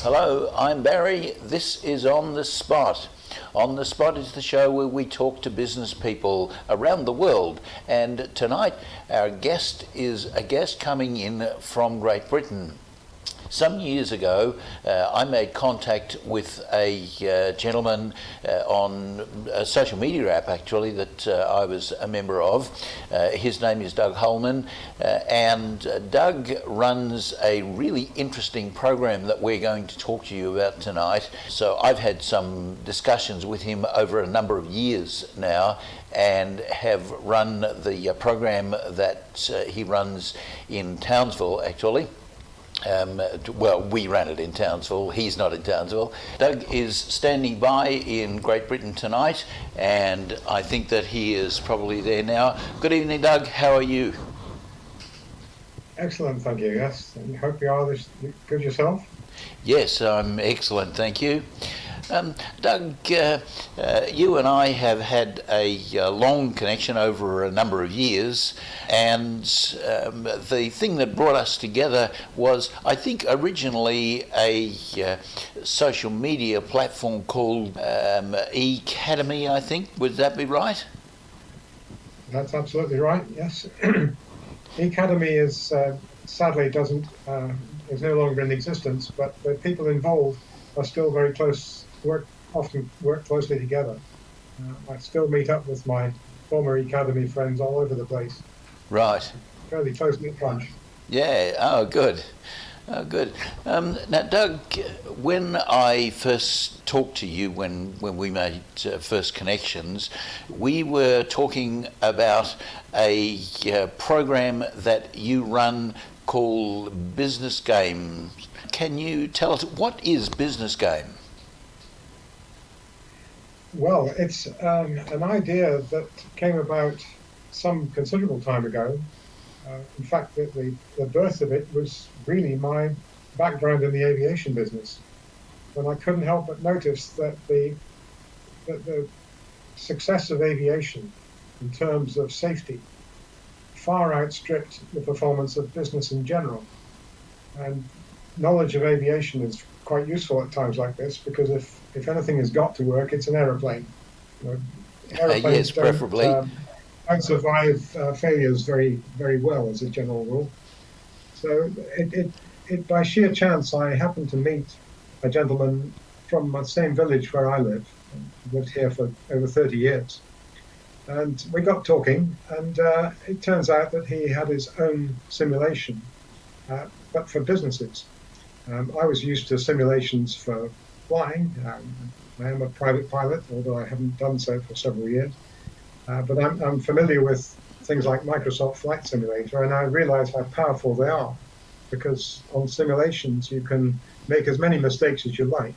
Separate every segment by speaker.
Speaker 1: Hello, I'm Barry. This is On the Spot. On the Spot is the show where we talk to business people around the world. And tonight, our guest is a guest coming in from Great Britain. Some years ago, I made contact with a gentleman on a social media app, actually, that I was a member of. His name is Doug Holman, and Doug runs a really interesting program that we're going to talk to you about tonight. So I've had some discussions with him over a number of years now, and have run the program that he runs in Townsville, actually. Well, we ran it in Townsville. He's not in Townsville. Doug is standing by in Great Britain tonight, and I think that he is probably there now. Good evening, Doug. How are you?
Speaker 2: Excellent, thank you. Yes, and hope you are good yourself.
Speaker 1: Yes, I'm excellent, thank you. Doug, you and I have had a long connection over a number of years, and the thing that brought us together was, I think, originally a social media platform called Academy, I think. Would that be right?
Speaker 2: That's absolutely right, yes. Academy is, sadly, is no longer in existence, but the people involved are still very close. Often work closely together. I still meet up with my former Academy friends all over the place.
Speaker 1: Right.
Speaker 2: Fairly close-knit bunch.
Speaker 1: Yeah, oh good. Oh good. Now Doug, when I first talked to you, when we made first connections, we were talking about a program that you run called Business Game. Can you tell us, what is Business Game?
Speaker 2: Well, it's an idea that came about some considerable time ago. In fact, the birth of it was really my background in the aviation business. And I couldn't help but notice that the success of aviation in terms of safety far outstripped the performance of business in general. And knowledge of aviation is quite useful at times like this, because if anything has got to work, it's an aeroplane.
Speaker 1: Yes, preferably.
Speaker 2: Don't survive failures very, very well as a general rule. So it by sheer chance, I happened to meet a gentleman from the same village where I live. I've lived here for over 30 years. And we got talking, and it turns out that he had his own simulation, but for businesses. I was used to simulations for flying. I am a private pilot, although I haven't done so for several years. But I'm familiar with things like Microsoft Flight Simulator, and I realize how powerful they are, because on simulations you can make as many mistakes as you like,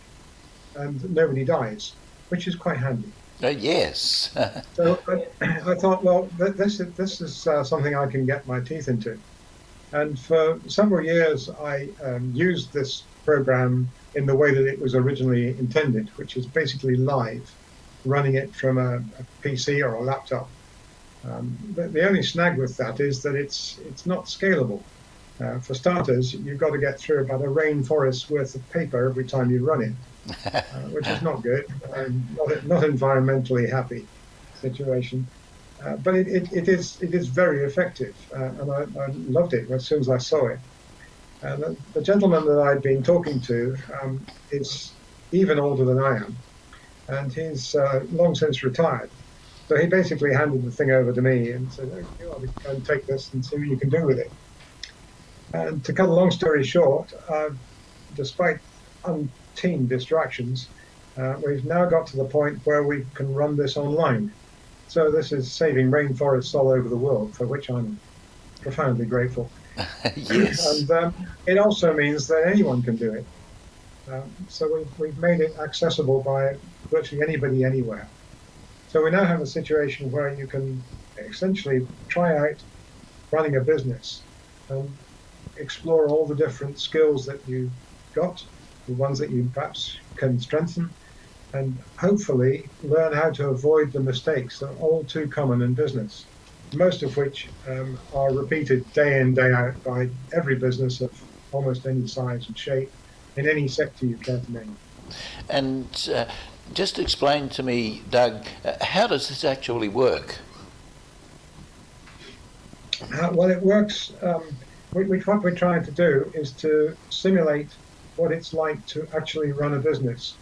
Speaker 2: and nobody dies, which is quite handy.
Speaker 1: Yes.
Speaker 2: So I thought, well, this is something I can get my teeth into. And for several years, I used this program in the way that it was originally intended, which is basically live, running it from a PC or a laptop. But the only snag with that is that it's not scalable. For starters, you've got to get through about a rainforest's worth of paper every time you run it, which is not good, not environmentally happy situation. But it is very effective, and I loved it as soon as I saw it. And the gentleman that I'd been talking to is even older than I am, and he's long since retired. So he basically handed the thing over to me and said, "Okay, well, go and take this and see what you can do with it." And to cut a long story short, despite umpteen distractions, we've now got to the point where we can run this online. So this is saving rainforests all over the world, for which I'm profoundly grateful.
Speaker 1: Yes.
Speaker 2: And it also means that anyone can do it. So we've made it accessible by virtually anybody, anywhere. So we now have a situation where you can essentially try out running a business and explore all the different skills that you've got, the ones that you perhaps can strengthen, and hopefully learn how to avoid the mistakes that are all too common in business, most of which are repeated day in, day out by every business of almost any size and shape, in any sector you care to name.
Speaker 1: And just explain to me, Doug, how does this actually work?
Speaker 2: Well, it works. What we're trying to do is to simulate what it's like to actually run a business.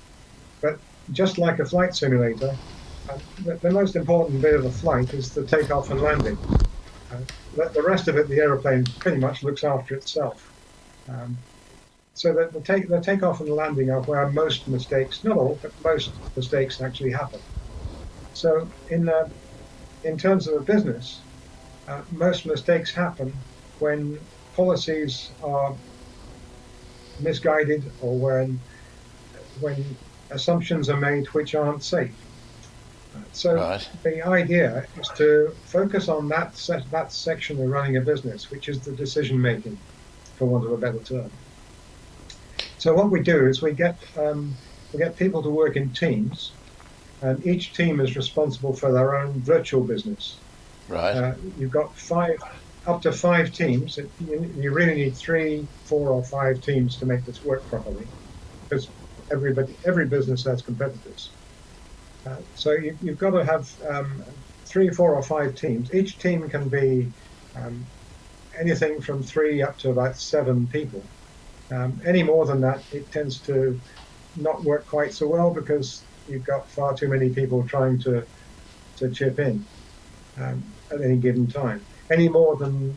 Speaker 2: But just like a flight simulator, the most important bit of a flight is the takeoff and landing. The rest of it, the aeroplane pretty much looks after itself. So that the takeoff and the landing are where most mistakes, not all, but most mistakes actually happen. So in terms of a business, most mistakes happen when policies are misguided or when assumptions are made which aren't safe. So
Speaker 1: Right.
Speaker 2: the idea is to focus on that section of running a business, which is the decision making, for want of a better term. So what we do is we get people to work in teams, and each team is responsible for their own virtual business.
Speaker 1: Right.
Speaker 2: You've got up to five teams. You really need 3, 4, or 5 teams to make this work properly, because every business has competitors. So you've got to have 3, 4, or 5 teams. Each team can be anything from 3 up to about 7 people. Any more than that, it tends to not work quite so well because you've got far too many people trying to chip in at any given time. Any more than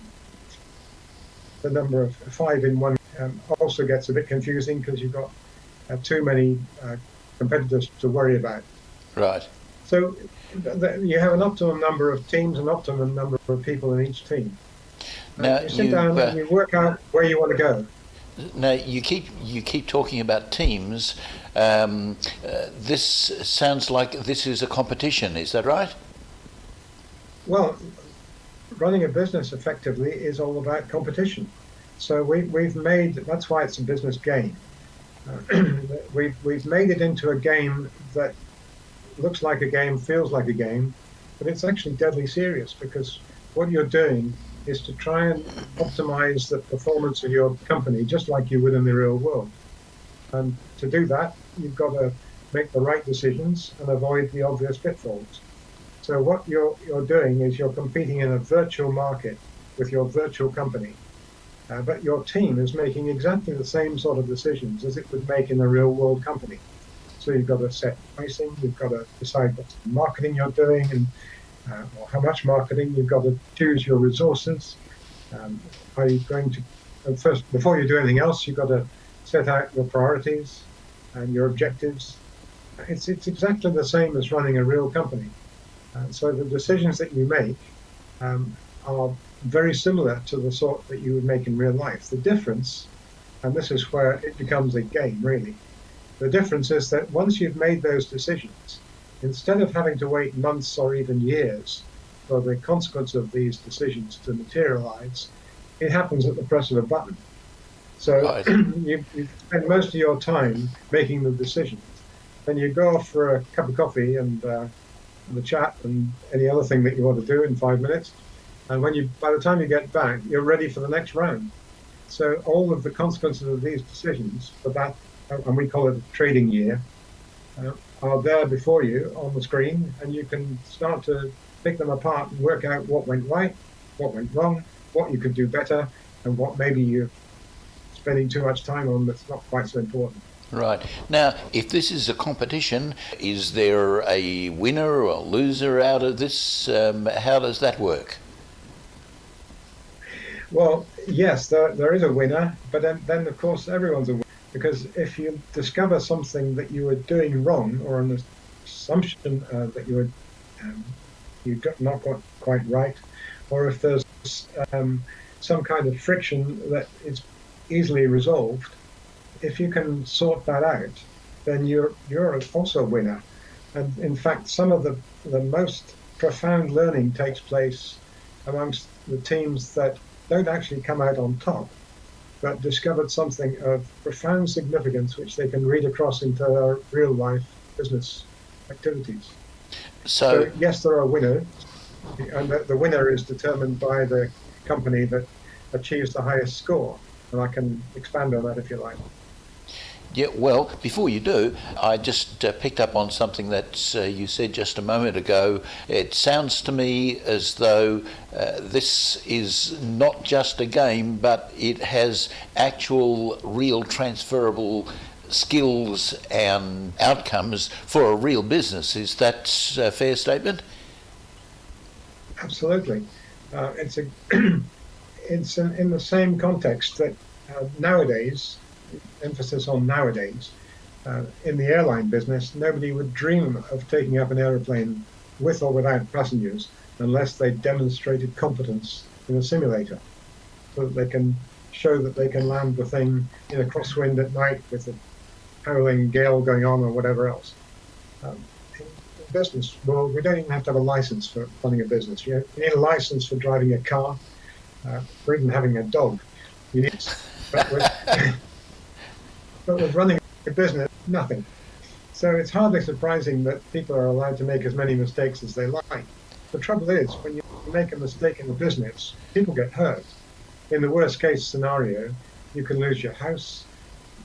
Speaker 2: the number of 5 in one also gets a bit confusing because you've got too many competitors to worry about.
Speaker 1: Right.
Speaker 2: So you have an optimum number of teams, an optimum number of people in each team.
Speaker 1: Now
Speaker 2: You sit down and you work out where you want to go.
Speaker 1: Now you keep talking about teams. This sounds like this is a competition. Is that right?
Speaker 2: Well, running a business effectively is all about competition. So we've made, that's why it's a business game. We've made it into a game that looks like a game, feels like a game, but it's actually deadly serious because what you're doing is to try and optimize the performance of your company just like you would in the real world. And to do that, you've got to make the right decisions and avoid the obvious pitfalls. So what you're doing is you're competing in a virtual market with your virtual company, but your team is making exactly the same sort of decisions as it would make in a real world company. So you've got to set pricing, you've got to decide what marketing you're doing and or how much marketing, you've got to choose your resources. Are you going to, first, before you do anything else, you've got to set out your priorities and your objectives. It's exactly the same as running a real company. So the decisions that you make are very similar to the sort that you would make in real life. The difference, and this is where it becomes a game really, the difference is that once you've made those decisions, instead of having to wait months or even years for the consequence of these decisions to materialize, it happens at the press of a button. So
Speaker 1: Right.
Speaker 2: you spend most of your time making the decisions. Then you go off for a cup of coffee and the chat and any other thing that you want to do in 5 minutes. And by the time you get back, you're ready for the next round. So all of the consequences of these decisions for that, and we call it a trading year, are there before you on the screen, and you can start to pick them apart and work out what went right, what went wrong, what you could do better, and what maybe you're spending too much time on that's not quite so important.
Speaker 1: Right. Now, if this is a competition, is there a winner or a loser out of this? How does that work?
Speaker 2: Well, yes, there is a winner, but then of course everyone's a winner. Because if you discover something that you were doing wrong, or an assumption that you got not got quite right, or if there's some kind of friction that is easily resolved, if you can sort that out, then you're also a winner. And in fact, some of the most profound learning takes place amongst the teams that don't actually come out on top, but discovered something of profound significance which they can read across into their real life business activities. So yes, there are winners, and the winner is determined by the company that achieves the highest score. And I can expand on that if you like.
Speaker 1: Yeah, well, before you do, I just picked up on something that you said just a moment ago. It sounds to me as though this is not just a game, but it has actual, real transferable skills and outcomes for a real business. Is that a fair statement?
Speaker 2: Absolutely. It's in the same context that nowadays, emphasis on nowadays, in the airline business, nobody would dream of taking up an aeroplane with or without passengers unless they demonstrated competence in a simulator, so that they can show that they can land the thing in a crosswind at night with a howling gale going on or whatever else. In business world, we don't even have to have a license for running a business. You need a license for driving a car, or even having a dog. You need, but with running a business, nothing. So it's hardly surprising that people are allowed to make as many mistakes as they like. The trouble is, when you make a mistake in the business, people get hurt. In the worst case scenario, you can lose your house.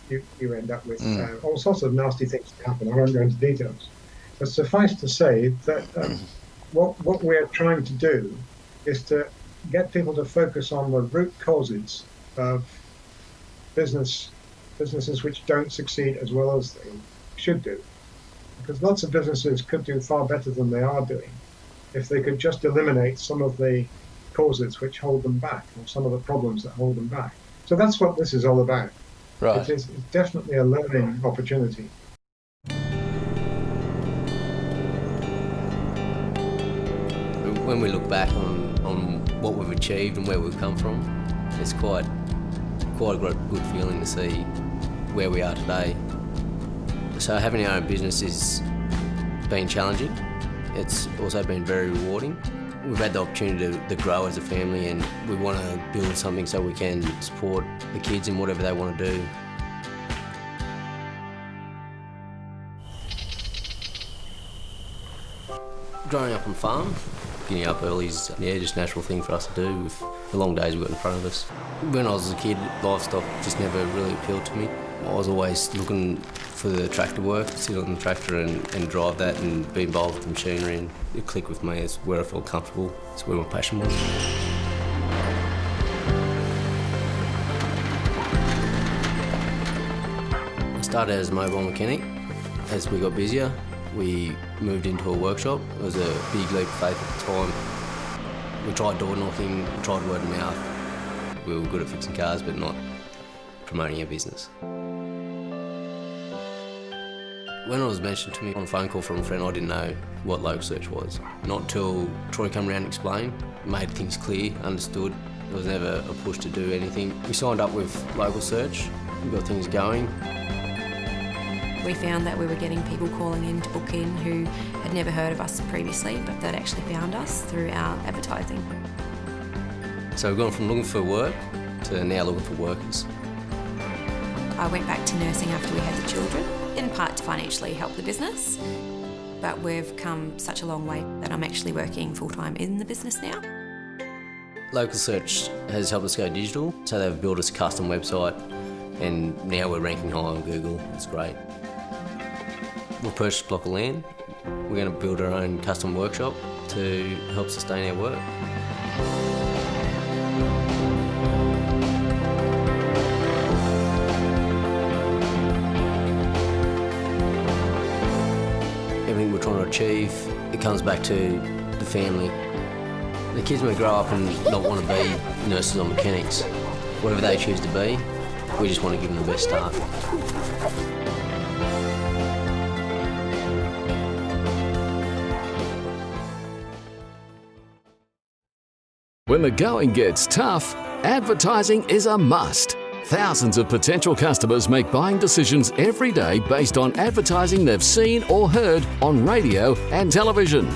Speaker 2: You end up with all sorts of nasty things that happen. I won't go into details. But suffice to say that what we're trying to do is to get people to focus on the root causes of businesses which don't succeed as well as they should do. Because lots of businesses could do far better than they are doing if they could just eliminate some of the causes which hold them back, or some of the problems that hold them back. So that's what this is all about.
Speaker 1: Right.
Speaker 2: It's definitely a learning opportunity.
Speaker 3: When we look back on what we've achieved and where we've come from, it's quite a good feeling to see where we are today. So having our own business has been challenging. It's also been very rewarding. We've had the opportunity to grow as a family, and we want to build something so we can support the kids in whatever they want to do. Growing up on farm, getting up early is just a natural thing for us to do with the long days we've got in front of us. When I was a kid, livestock just never really appealed to me. I was always looking for the tractor work, sit on the tractor and drive that and be involved with the machinery, and it clicked with me. It's where I felt comfortable. It's where my passion was. I started as a mobile mechanic. As we got busier, we moved into a workshop. It was a big leap of faith at the time. We tried door knocking, we tried word of mouth. We were good at fixing cars, but not promoting our business. When it was mentioned to me on a phone call from a friend, I didn't know what local search was. Not until Troy came around and explained, made things clear, understood. There was never a push to do anything. We signed up with local search, we got things going.
Speaker 4: We found that we were getting people calling in to book in who had never heard of us previously, but that actually found us through our advertising.
Speaker 3: So we've gone from looking for work to now looking for workers.
Speaker 4: I went back to nursing after we had the children, in part to financially help the business, but we've come such a long way that I'm actually working full-time in the business now.
Speaker 3: Local search has helped us go digital, so they've built us a custom website, and now we're ranking high on Google. It's great. We've purchased a block of land. We're going to build our own custom workshop to help sustain our work. Everything we're trying to achieve, it comes back to the family. The kids may grow up and not want to be nurses or mechanics. Whatever they choose to be, we just want to give them the best start.
Speaker 5: When the going gets tough, advertising is a must. Thousands of potential customers make buying decisions every day based on advertising they've seen or heard on radio and television.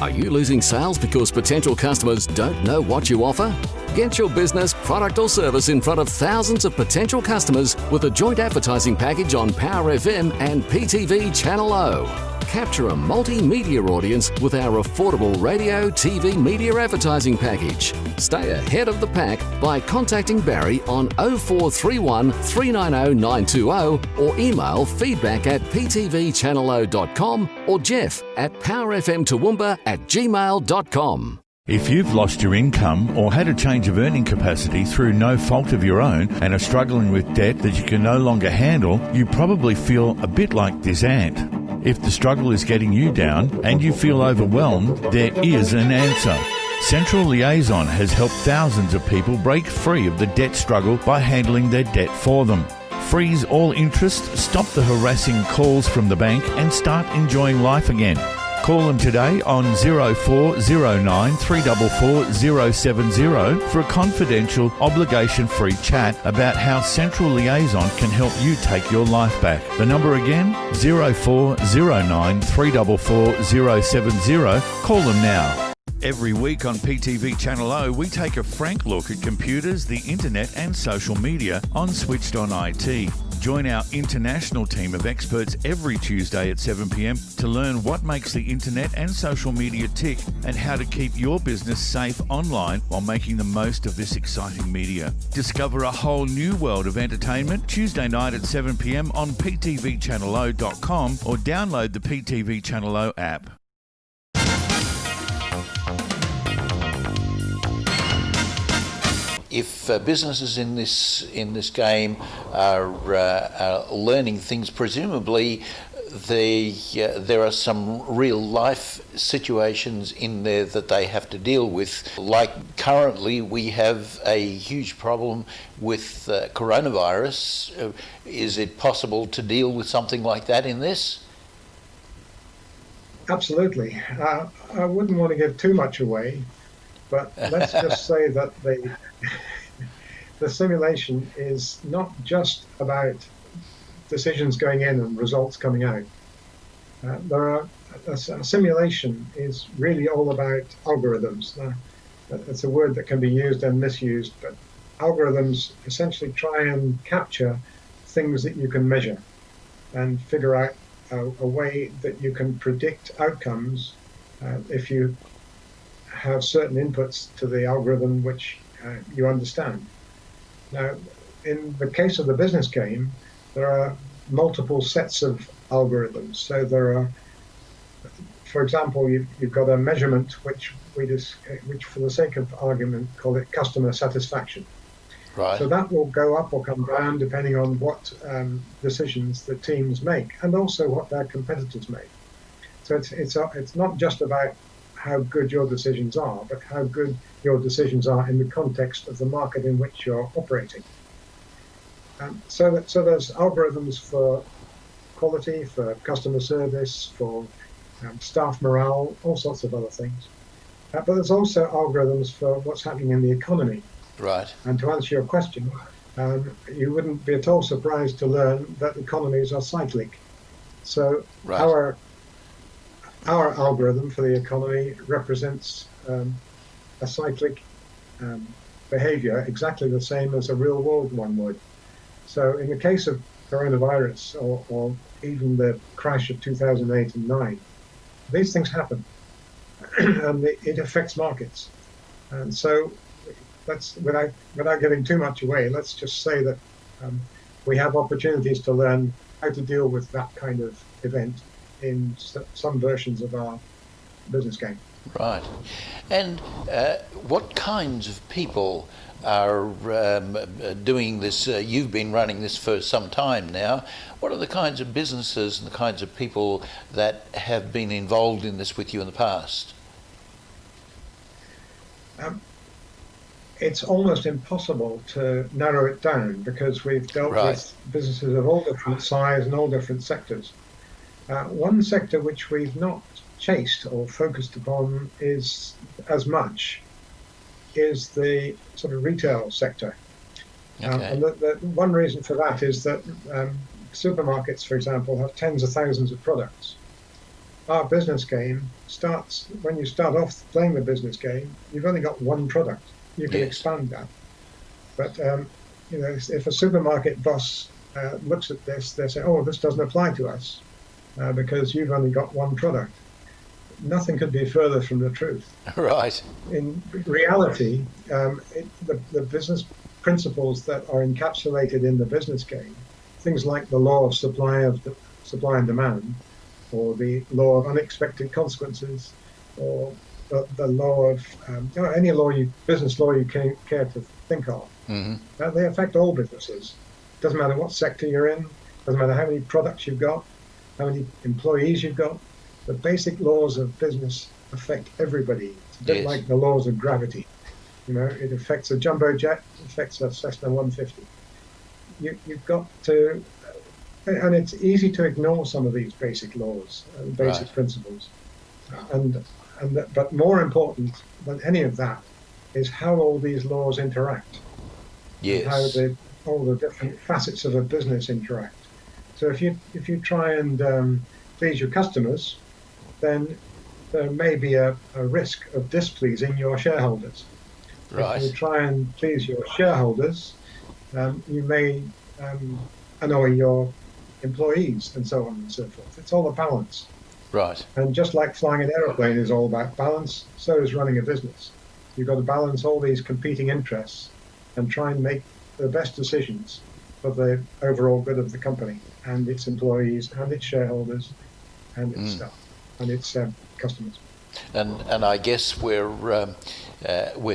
Speaker 5: Are you losing sales because potential customers don't know what you offer? Get your business, product or service in front of thousands of potential customers with a joint advertising package on Power FM and PTV Channel O. Capture a multimedia audience with our affordable radio, TV media advertising package. Stay ahead of the pack by contacting Barry on 0431 390 920 or email feedback@ptvchannelo.com or Jeff at powerfmtoowoomba@gmail.com.
Speaker 6: If you've lost your income or had a change of earning capacity through no fault of your own and are struggling with debt that you can no longer handle, you probably feel a bit like this ant. If the struggle is getting you down and you feel overwhelmed, there is an answer. Central Liaison has helped thousands of people break free of the debt struggle by handling their debt for them. Freeze all interest, stop the harassing calls from the bank and start enjoying life again. Call them today on 0409 344 070 for a confidential, obligation-free chat about how Central Liaison can help you take your life back. The number again, 0409 344 070. Call them now. Every week on PTV Channel O, we take a frank look at computers, the internet and social media on Switched On IT. Join our international team of experts every Tuesday at 7 p.m. to learn what makes the internet and social media tick and how to keep your business safe online while making the most of this exciting media. Discover a whole new world of entertainment Tuesday night at 7 p.m. on ptvchannelo.com or download the PTV Channel O app.
Speaker 1: If businesses in this game are learning things, presumably there are some real life situations in there that they have to deal with. Like currently, we have a huge problem with coronavirus. Is it possible to deal with something like that in this?
Speaker 2: Absolutely. I wouldn't want to give too much away, but let's just say that the simulation is not just about decisions going in and results coming out. A simulation is really all about algorithms. It's a word that can be used and misused, but algorithms essentially try and capture things that you can measure and figure out a way that you can predict outcomes if you have certain inputs to the algorithm which you understand. Now, in the case of the business game, there are multiple sets of algorithms. So there are, for example, you've got a measurement which for the sake of argument, call it customer satisfaction.
Speaker 1: Right.
Speaker 2: So that will go up or come down depending on what decisions the teams make and also what their competitors make. So it's not just about how good your decisions are, but how good your decisions are in the context of the market in which you're operating. So there's algorithms for quality, for customer service, for staff morale, all sorts of other things. But there's also algorithms for what's happening in the economy.
Speaker 1: Right.
Speaker 2: And to answer your question, you wouldn't be at all surprised to learn that economies are cyclic. So
Speaker 1: right.
Speaker 2: Our algorithm for the economy represents a cyclic behavior exactly the same as a real world one would. So in the case of coronavirus or even the crash of 2008 and 9, these things happen and it affects markets. And so let's, without giving too much away, let's just say that we have opportunities to learn how to deal with that kind of event in some versions of our business game.
Speaker 1: Right. And what kinds of people are doing this? You've been running this for some time now. What are the kinds of businesses and the kinds of people that have been involved in this with you in the past?
Speaker 2: It's almost impossible to narrow it down because we've dealt
Speaker 1: right.
Speaker 2: with businesses of all different size and all different sectors. One sector which we've not chased or focused upon is the sort of retail sector.
Speaker 1: Okay.
Speaker 2: And the one reason for that is that supermarkets, for example, have tens of thousands of products. Our business game starts, when you start off playing the business game, you've only got one product. you can
Speaker 1: Yes.
Speaker 2: expand that. But if a supermarket boss looks at this, they say, "Oh, this doesn't apply to us because you've only got one product." Nothing could be further from the truth.
Speaker 1: Right.
Speaker 2: In reality, the business principles that are encapsulated in the business game, things like the law of supply and demand, or the law of unexpected consequences, or the law of any business law you care to think of, they affect all businesses. Doesn't matter what sector you're in, doesn't matter how many products you've got, how many employees you've got. The basic laws of business affect everybody. It's a bit
Speaker 1: Yes.
Speaker 2: like the laws of gravity. It affects a jumbo jet, it affects a Cessna 150. You've got to, and it's easy to ignore some of these basic laws and basic
Speaker 1: Right.
Speaker 2: principles. But more important than any of that is how all these laws interact.
Speaker 1: Yes.
Speaker 2: How all the different facets of a business interact. So if you try and please your customers, then there may be a risk of displeasing your shareholders.
Speaker 1: Right.
Speaker 2: If you try and please your shareholders, you may annoy your employees, and so on and so forth. It's all a balance.
Speaker 1: Right.
Speaker 2: And just like flying an aeroplane is all about balance, so is running a business. You've got to balance all these competing interests and try and make the best decisions for the overall good of the company and its employees and its shareholders and its staff and its customers.
Speaker 1: And I guess we're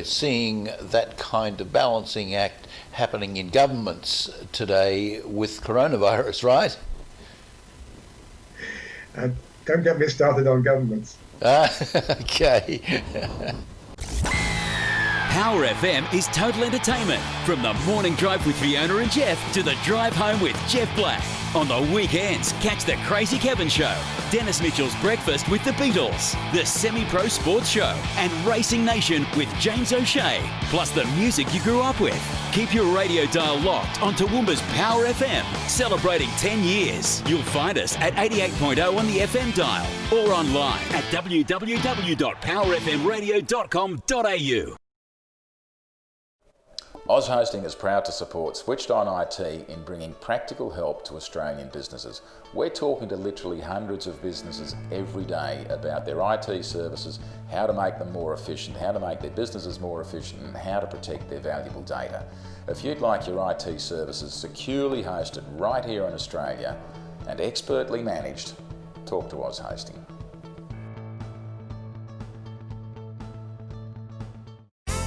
Speaker 1: seeing that kind of balancing act happening in governments today with coronavirus, right?
Speaker 2: And don't get me started on governments.
Speaker 1: Okay.
Speaker 7: Power FM is total entertainment. From the morning drive with Fiona and Jeff to the drive home with Jeff Black. On the weekends, catch the Crazy Kevin Show, Dennis Mitchell's Breakfast with the Beatles, the Semi-Pro Sports Show, and Racing Nation with James O'Shea, plus the music you grew up with. Keep your radio dial locked on Toowoomba's Power FM, celebrating 10 years. You'll find us at 88.0 on the FM dial or online at www.powerfmradio.com.au.
Speaker 8: Oz Hosting is proud to support Switched On IT in bringing practical help to Australian businesses. We're talking to literally hundreds of businesses every day about their IT services, how to make them more efficient, how to make their businesses more efficient, and how to protect their valuable data. If you'd like your IT services securely hosted right here in Australia and expertly managed, talk to Oz Hosting.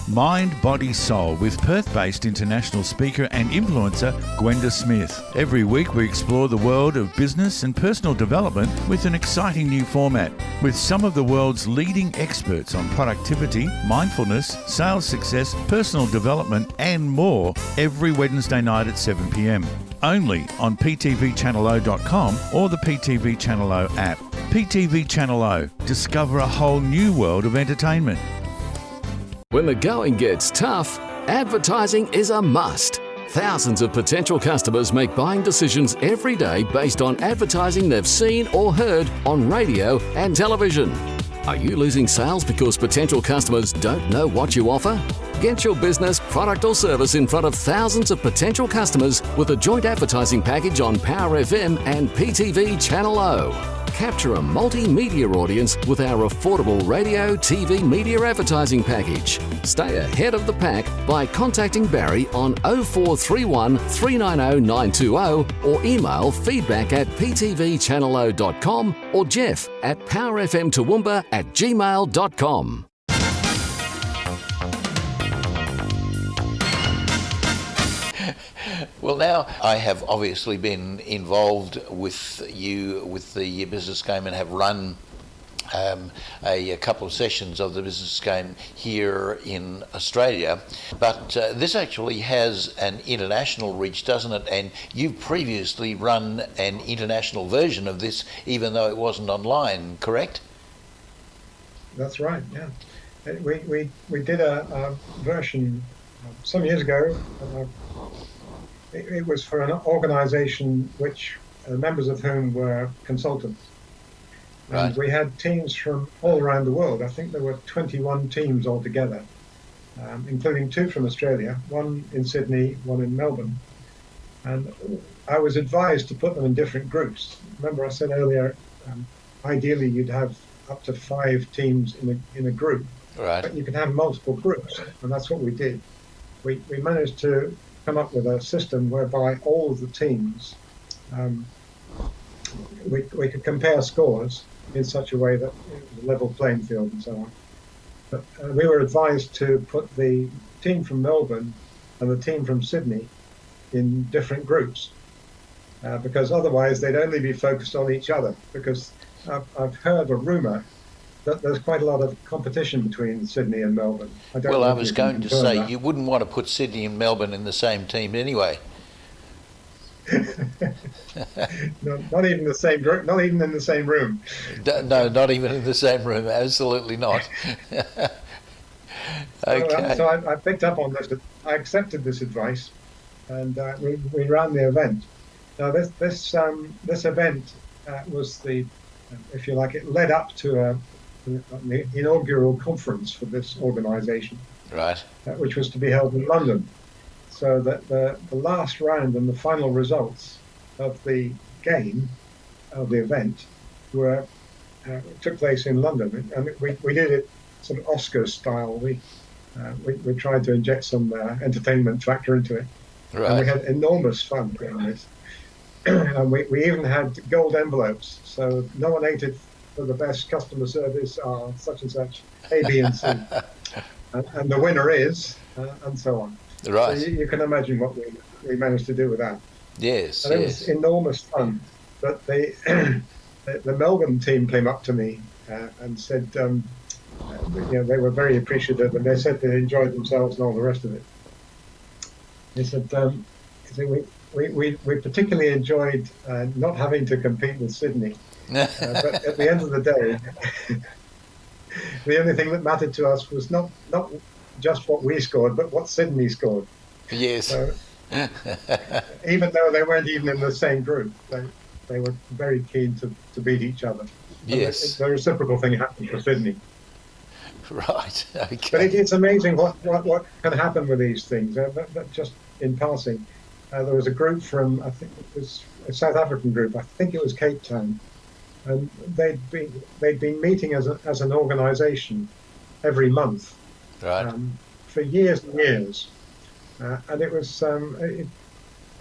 Speaker 6: Mind, Body, Soul with Perth-based international speaker and influencer Gwenda Smith. Every week we explore the world of business and personal development with an exciting new format with some of the world's leading experts on productivity, mindfulness, sales success, personal development and more every Wednesday night at 7 p.m. Only on ptvchannel0.com or the PTV Channel O app. PTV Channel O. Discover a whole new world of entertainment.
Speaker 5: When the going gets tough, advertising is a must. Thousands of potential customers make buying decisions every day based on advertising they've seen or heard on radio and television. Are you losing sales because potential customers don't know what you offer? Get your business, product or service in front of thousands of potential customers with a joint advertising package on Power FM and PTV Channel O. Capture a multimedia audience with our affordable radio, TV media advertising package. Stay ahead of the pack by contacting Barry on 0431 390 920 or email feedback@ptvchannel0.com or Jeff at powerfmtoowoomba@gmail.com.
Speaker 1: Well, now I have obviously been involved with you with the business game and have run a couple of sessions of the business game here in Australia. But this actually has an international reach, doesn't it? And you've previously run an international version of this, even though it wasn't online, correct?
Speaker 2: That's right, yeah. We did a version some years ago. It was for an organisation which members of whom were consultants. And
Speaker 1: Right.
Speaker 2: we had teams from all around the world. I think there were 21 teams altogether. including 2 from Australia, 1 in Sydney, 1 in Melbourne. And I was advised to put them in different groups. Remember, I said earlier, ideally you'd have up to 5 teams in a group,
Speaker 1: Right.
Speaker 2: but you can have multiple groups, and that's what we did. We managed to come up with a system whereby all of the teams, we could compare scores in such a way that it was a level playing field and so on. But we were advised to put the team from Melbourne and the team from Sydney in different groups, because otherwise they'd only be focused on each other. Because I've heard a rumour that there's quite a lot of competition between Sydney and Melbourne.
Speaker 1: Well, I was going to say, you wouldn't want to put Sydney and Melbourne in the same team anyway.
Speaker 2: No, not even the same group, not even in the same room.
Speaker 1: No, not even in the same room. Absolutely not. Okay.
Speaker 2: So I picked up on this. I accepted this advice, and we ran the event. Now this event was the, if you like, it led up to the inaugural conference for this organisation,
Speaker 1: Right.
Speaker 2: Which was to be held in London. So that the last round and the final results of the game, of the event, took place in London, and we did it sort of Oscars style. We tried to inject some entertainment factor into it,
Speaker 1: Right.
Speaker 2: and we had enormous fun doing this. And we even had gold envelopes, so nominated for the best customer service are such and such, A, B, and C, and the winner is, and so on.
Speaker 1: Right.
Speaker 2: So you can imagine what we managed to do with that.
Speaker 1: Yes.
Speaker 2: And it
Speaker 1: Yes.
Speaker 2: was enormous fun. But the Melbourne team came up to me and said, they were very appreciative, and they said they enjoyed themselves and all the rest of it. They said, we particularly enjoyed not having to compete with Sydney. But at the end of the day, the only thing that mattered to us was not just what we scored, but what Sydney scored.
Speaker 1: Yes.
Speaker 2: So, even though they weren't even in the same group, they were very keen to beat each other.
Speaker 1: Yes.
Speaker 2: The reciprocal thing happened for Sydney.
Speaker 1: Right. Okay.
Speaker 2: But it's amazing what can happen with these things. But just in passing, there was a group from, I think it was a South African group, I think it was Cape Town, and they'd been meeting as an organisation every month.
Speaker 1: Right.
Speaker 2: For years and years, and it was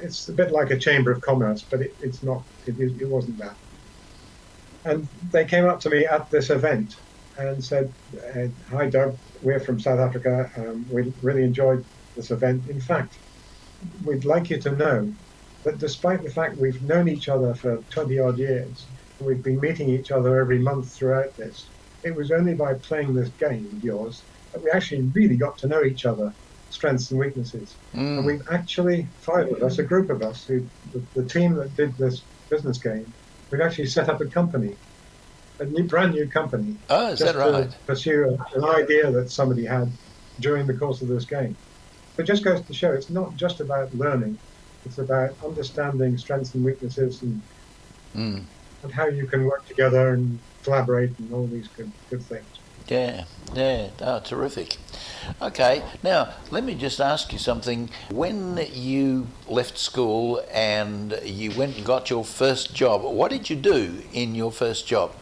Speaker 2: it's a bit like a chamber of commerce, but it's not. It wasn't that. And they came up to me at this event and said, "Hi, Doug. We're from South Africa. We really enjoyed this event. In fact, we'd like you to know that despite the fact we've known each other for 20-odd years, and we've been meeting each other every month throughout this, it was only by playing this game of yours that we actually really got to know each other, strengths and weaknesses. And we've actually, 5 of us, a group of us, the team that did this business game, we've actually set up a company, brand new company.
Speaker 1: Oh, is that right?
Speaker 2: To pursue an idea that somebody had during the course of this game. It just goes to show it's not just about learning, it's about understanding strengths and weaknesses and how you can work together and collaborate and all these good things.
Speaker 1: Yeah. Oh, terrific. Okay, now let me just ask you something. When you left school and you went and got your first job, what did you do in your first job?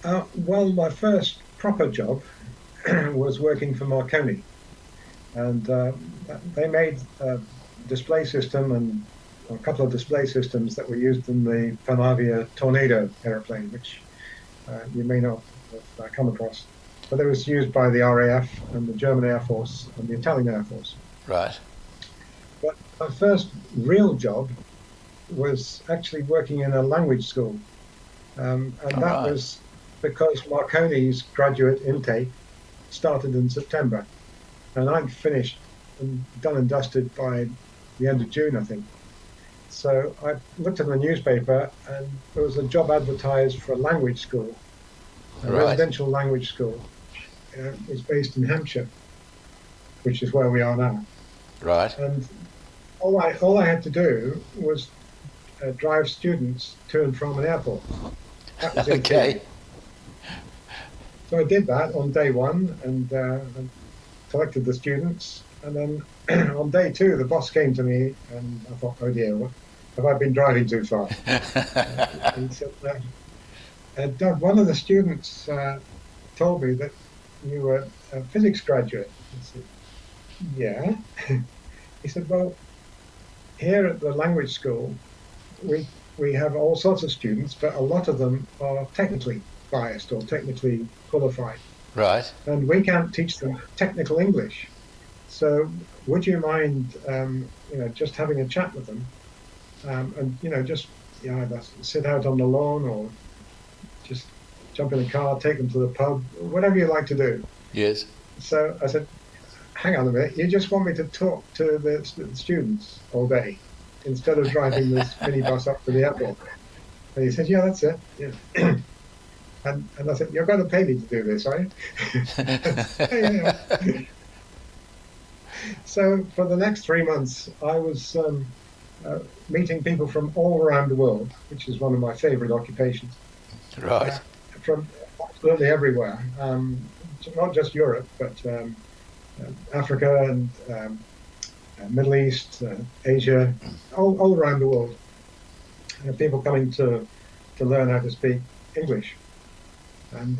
Speaker 2: Well, my first proper job was working for Marconi, and they made a display system and a couple of display systems that were used in the Panavia Tornado airplane, which you may not have come across, but it was used by the RAF and the German Air Force and the Italian Air Force.
Speaker 1: Right.
Speaker 2: But my first real job was actually working in a language school, and that was because Marconi's graduate intake started in September, and I'd finished and done and dusted by the end of June, I think. So I looked at the newspaper, and there was a job advertised for a language school, a residential language school. It was based in Hampshire, which is where we are now.
Speaker 1: Right.
Speaker 2: And all I had to do was drive students to and from an airport. That was it.
Speaker 1: Okay.
Speaker 2: So I did that on day one and collected the students. And then on day two, the boss came to me and I thought, oh dear, what, have I been driving too far? He said, Doug, one of the students told me that you were a physics graduate. I said, yeah. He said, well, here at the language school, we have all sorts of students, but a lot of them are technically biased or technically qualified.
Speaker 1: Right.
Speaker 2: And we can't teach them technical English. So would you mind, just having a chat with them, and just either sit out on the lawn or just jump in a car, take them to the pub, whatever you like to do.
Speaker 1: Yes.
Speaker 2: So I said, hang on a minute, you just want me to talk to the students all day instead of driving this minibus up to the airport? And he said, yeah, that's it. Yeah. And I said, you're going to pay me to do this, are you? Yeah. So for the next 3 months, I was meeting people from all around the world, which is one of my favorite occupations.
Speaker 1: Right.
Speaker 2: From absolutely everywhere, not just Europe, but Africa and Middle East, Asia, all around the world. People coming to learn how to speak English. And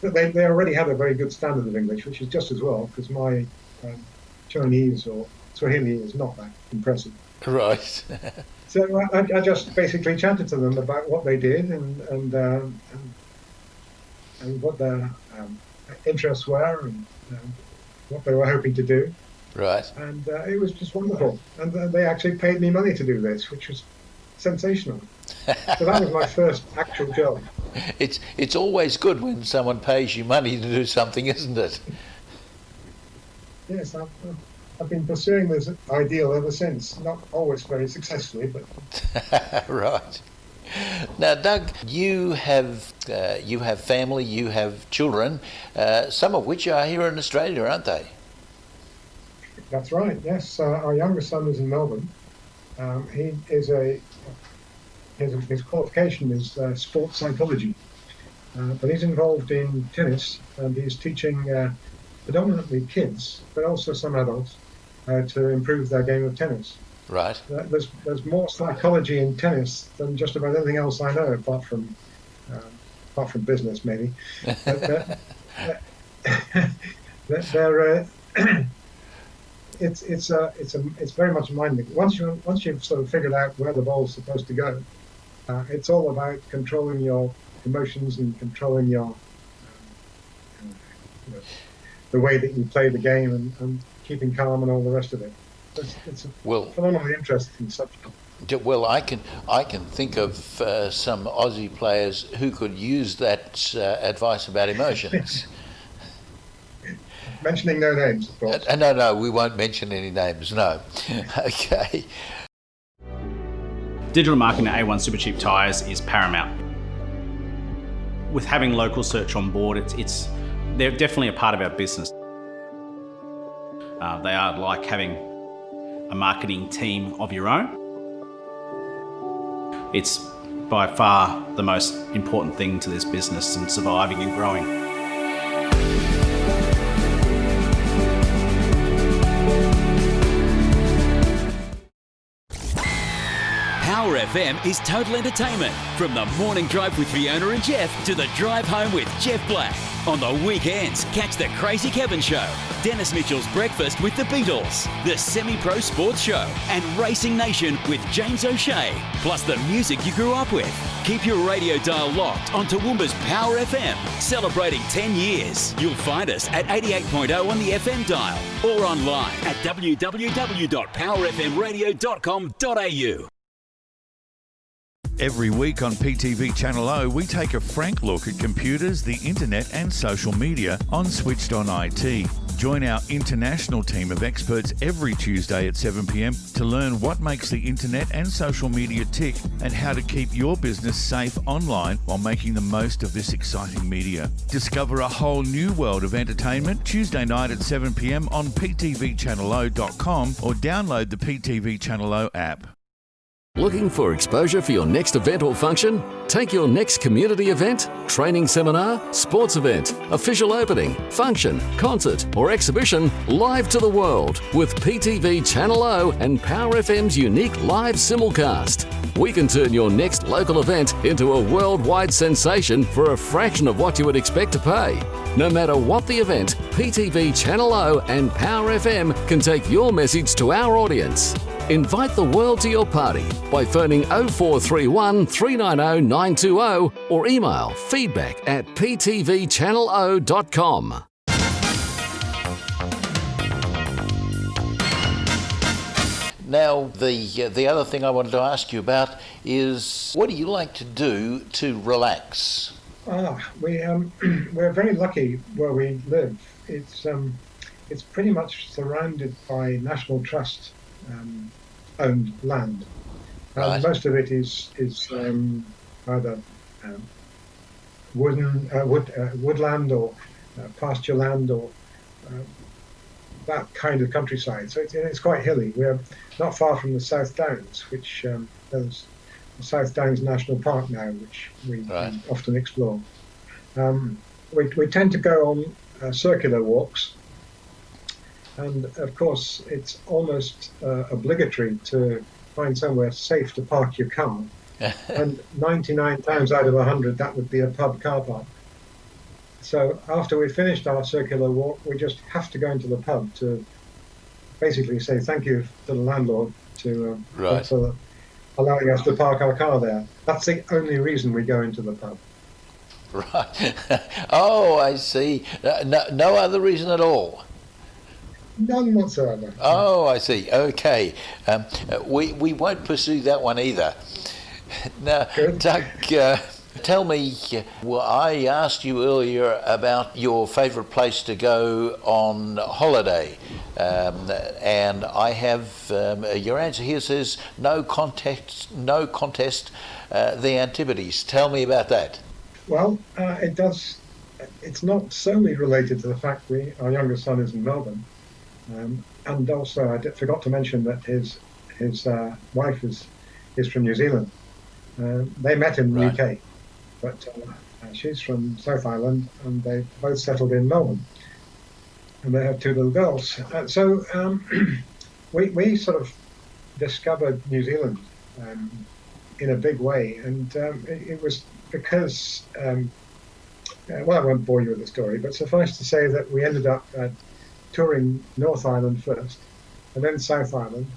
Speaker 2: they already had a very good standard of English, which is just as well, because my Chinese or Swahili is not that impressive.
Speaker 1: Right.
Speaker 2: So I just basically chatted to them about what they did and what their interests were and what they were hoping to do.
Speaker 1: Right.
Speaker 2: And it was just wonderful. And they actually paid me money to do this, which was sensational. So that was my first actual job.
Speaker 1: It's always good when someone pays you money to do something, isn't it?
Speaker 2: Yes, I've been pursuing this ideal ever since. Not always very successfully, but
Speaker 1: right. Now, Doug, you have family, you have children, some of which are here in Australia, aren't they?
Speaker 2: That's right. Yes, our youngest son is in Melbourne. He is his qualification is sports psychology, but he's involved in tennis and he's teaching predominantly kids, but also some adults, to improve their game of tennis.
Speaker 1: Right.
Speaker 2: There's more psychology in tennis than just about anything else I know, apart from business maybe. But, it's very much mind. Once you've sort of figured out where the ball's supposed to go, it's all about controlling your emotions and controlling your the way that you play the game and keeping calm and all the rest of it. It's a phenomenally interesting subject.
Speaker 1: Well, I can think of some Aussie players who could use that advice about emotions.
Speaker 2: Mentioning no names, of course.
Speaker 1: No, we won't mention any names, no. Okay.
Speaker 9: Digital marketing at A1 Supercheap Tyres is paramount. With having local search on board, they're definitely a part of our business. They are like having a marketing team of your own. It's by far the most important thing to this business and surviving and growing.
Speaker 7: Power FM is total entertainment. From the morning drive with Fiona and Jeff to the drive home with Jeff Black. On the weekends, catch the Crazy Kevin Show, Dennis Mitchell's Breakfast with the Beatles, the Semi-Pro Sports Show, and Racing Nation with James O'Shea, plus the music you grew up with. Keep your radio dial locked on Toowoomba's Power FM, celebrating 10 years. You'll find us at 88.0 on the FM dial or online at www.powerfmradio.com.au.
Speaker 6: Every week on PTV Channel O, we take a frank look at computers, the internet and social media on Switched On IT. Join our international team of experts every Tuesday at 7 p.m. to learn what makes the internet and social media tick and how to keep your business safe online while making the most of this exciting media. Discover a whole new world of entertainment Tuesday night at 7 p.m. on ptvchannelo.com or download the PTV Channel O app.
Speaker 5: Looking for exposure for your next event or function? Take your next community event, training seminar, sports event, official opening, function, concert or exhibition live to the world with PTV Channel O and Power FM's unique live simulcast. We can turn your next local event into a worldwide sensation for a fraction of what you would expect to pay. No matter what the event, PTV Channel O and Power FM can take your message to our audience. Invite the world to your party by phoning 0431 390 920 or email feedback@ptvchannelo.com.
Speaker 1: Now, the other thing I wanted to ask you about is, what do you like to do to relax?
Speaker 2: We're very lucky where we live. It's pretty much surrounded by National Trust owned land.
Speaker 1: Right.
Speaker 2: Most of it is either woodland or pasture land or that kind of countryside. So it's quite hilly. We're not far from the South Downs, which there's the South Downs National Park now, which we often explore. We tend to go on circular walks. And of course, it's almost obligatory to find somewhere safe to park your car. And 99 times out of 100, that would be a pub car park. So after we finished our circular walk, we just have to go into the pub to basically say thank you to the landlord for allowing us to park our car there. That's the only reason we go into the pub.
Speaker 1: Right. Oh, I see. No other reason at all.
Speaker 2: None whatsoever.
Speaker 1: Oh, I see. Okay. We won't pursue that one either. Now,
Speaker 2: Good.
Speaker 1: Doug, tell me, I asked you earlier about your favourite place to go on holiday, and I have your answer here says no contest, the Antipodes. Tell me about that.
Speaker 2: Well, it does. It's not solely related to the fact our youngest son is in Melbourne. And also, I forgot to mention that his wife is from New Zealand. They met in the UK, but she's from South Island, and they both settled in Melbourne, and they have two little girls. So we sort of discovered New Zealand in a big way, and it was because well, I won't bore you with the story, but suffice to say that we ended up touring North Island first, and then South Island,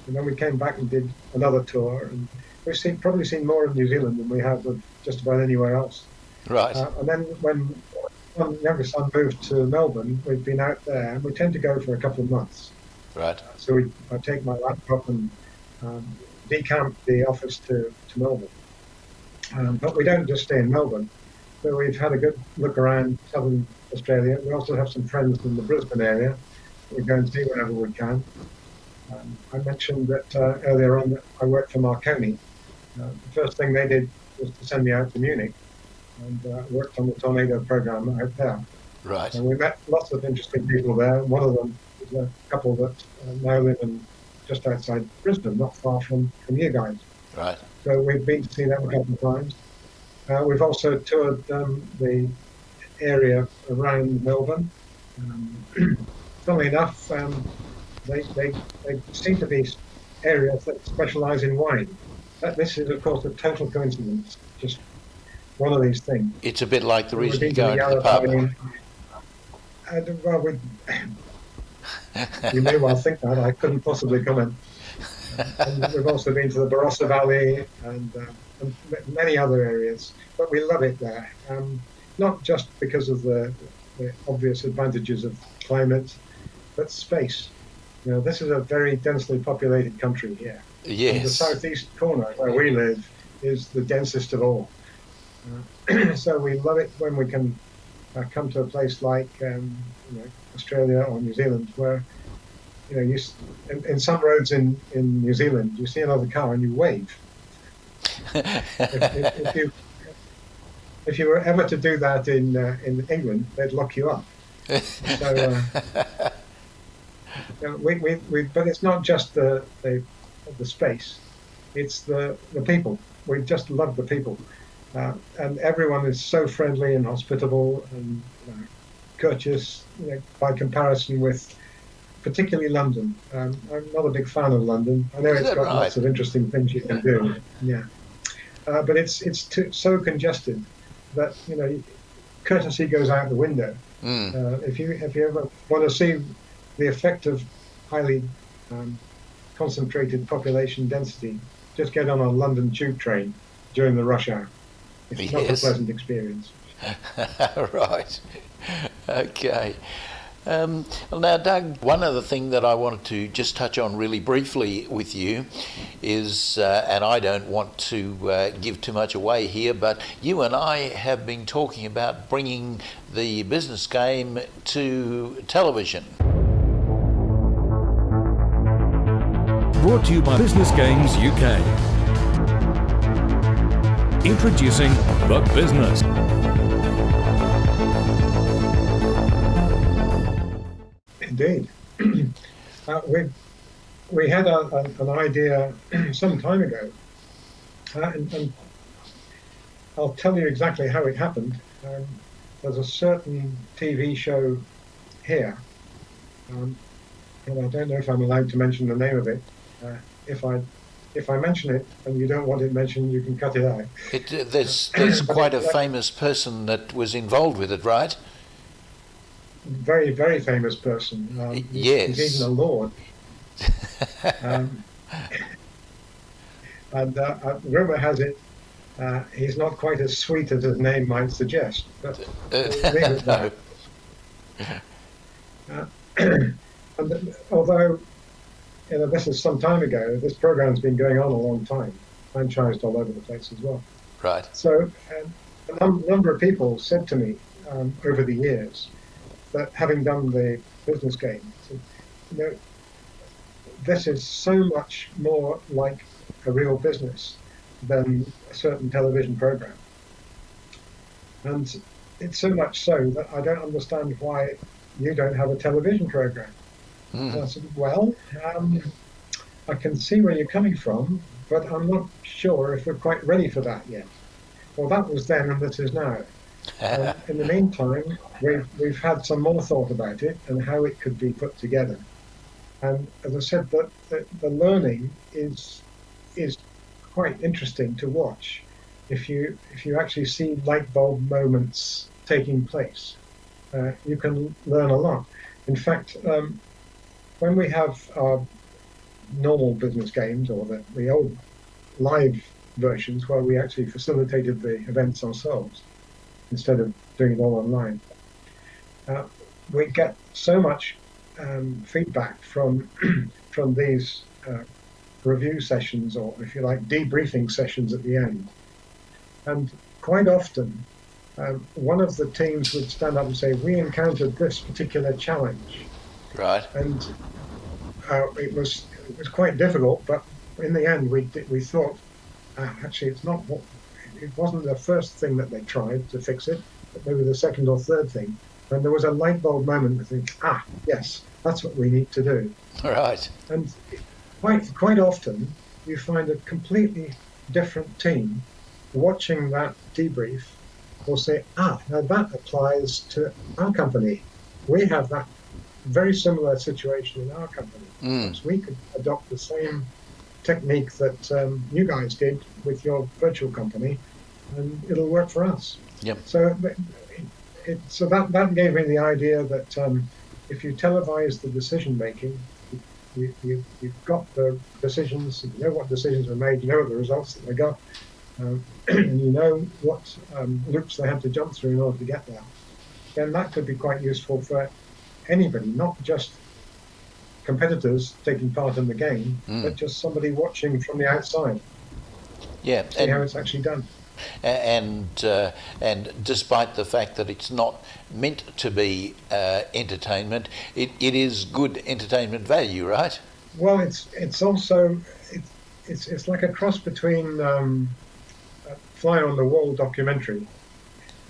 Speaker 2: and then we came back and did another tour, and we've probably seen more of New Zealand than we have of just about anywhere else.
Speaker 1: Right.
Speaker 2: And then when my youngest son moved to Melbourne, we've been out there, and we tend to go for a couple of months.
Speaker 1: Right.
Speaker 2: So I take my laptop and decamp the office to Melbourne. But we don't just stay in Melbourne. So we've had a good look around southern Australia. We also have some friends in the Brisbane area. We go and see whenever we can. I mentioned that earlier on that I worked for Marconi. The first thing they did was to send me out to Munich and worked on the tornado program out there.
Speaker 1: Right.
Speaker 2: And we met lots of interesting people there. One of them is a couple that now live just outside Brisbane, not far from you guys.
Speaker 1: Right.
Speaker 2: So we've been to see them a couple of times. We've also toured the area around Melbourne. Funnily enough, they seem to be areas that specialise in wine. This is, of course, a total coincidence. Just one of these things.
Speaker 1: It's a bit like the reason you
Speaker 2: We've
Speaker 1: go
Speaker 2: been to
Speaker 1: into the pub.
Speaker 2: Well, you may well think that. I couldn't possibly comment. And we've also been to the Barossa Valley and many other areas, but we love it there. Not just because of the obvious advantages of climate, but space. You know, this is a very densely populated country here.
Speaker 1: Yes.
Speaker 2: And the southeast corner where we live is the densest of all. So we love it when we can come to a place like Australia or New Zealand, where in some roads in New Zealand you see another car and you wave. If you were ever to do that in England, they'd lock you up. So but it's not just the space. it's the people. We just love the people. And everyone is so friendly and hospitable and courteous, by comparison with particularly London. I'm not a big fan of London. I know it's got lots of interesting things you can do. Yeah, but it's so congested that courtesy goes out the window. If you ever want to see the effect of highly concentrated population density, just get on a London tube train during the rush hour. It's not a pleasant experience.
Speaker 1: Right. Okay. Well, now, Doug, one other thing that I wanted to just touch on really briefly with you is, and I don't want to give too much away here, but you and I have been talking about bringing the business game to television.
Speaker 10: Brought to you by Business Games UK. Introducing The Business.
Speaker 2: Indeed. We had an idea some time ago, and I'll tell you exactly how it happened. There's a certain TV show here, and I don't know if I'm allowed to mention the name of it. If I mention it and you don't want it mentioned, you can cut it out.
Speaker 1: There's quite a famous person that was involved with it, right?
Speaker 2: Very, very famous person.
Speaker 1: Yes.
Speaker 2: He's even a lord. And rumour has it he's not quite as sweet as his name might suggest. But
Speaker 1: no.
Speaker 2: And although this is some time ago, this program's been going on a long time, franchised all over the place as well.
Speaker 1: Right.
Speaker 2: So a number of people said to me over the years that, having done the business game, this is so much more like a real business than a certain television program. And it's so much so that I don't understand why you don't have a television program. And I said, well, I can see where you're coming from, but I'm not sure if we're quite ready for that yet. Well, that was then, and this is now. In the meantime, we've had some more thought about it and how it could be put together. And as I said, the learning is quite interesting to watch if you actually see light bulb moments taking place. You can learn a lot. In fact, when we have our normal business games, or the old live versions where we actually facilitated the events ourselves instead of doing it all online, we get so much feedback from these review sessions, or if you like, debriefing sessions at the end. And quite often, one of the teams would stand up and say, we encountered this particular challenge.
Speaker 1: Right.
Speaker 2: And it was quite difficult, but in the end we thought, actually it wasn't the first thing that they tried to fix it, but maybe the second or third thing. And there was a light bulb moment to think, yes, that's what we need to do.
Speaker 1: Right.
Speaker 2: And quite often you find a completely different team watching that debrief will say, now that applies to our company. We have that very similar situation in our company. So we could adopt the same technique that you guys did with your virtual company, and it'll work for us.
Speaker 1: Yep.
Speaker 2: So that gave me the idea that if you televise the decision making, you've got the decisions, you know what decisions were made, you know what the results that they got, and you know what loops they had to jump through in order to get there. Then that could be quite useful for anybody, not just competitors taking part in the game, but just somebody watching from the outside.
Speaker 1: Yeah,
Speaker 2: see how it's actually done.
Speaker 1: And despite the fact that it's not meant to be entertainment, it is good entertainment value, right?
Speaker 2: Well, it's also it's like a cross between a fly on the wall documentary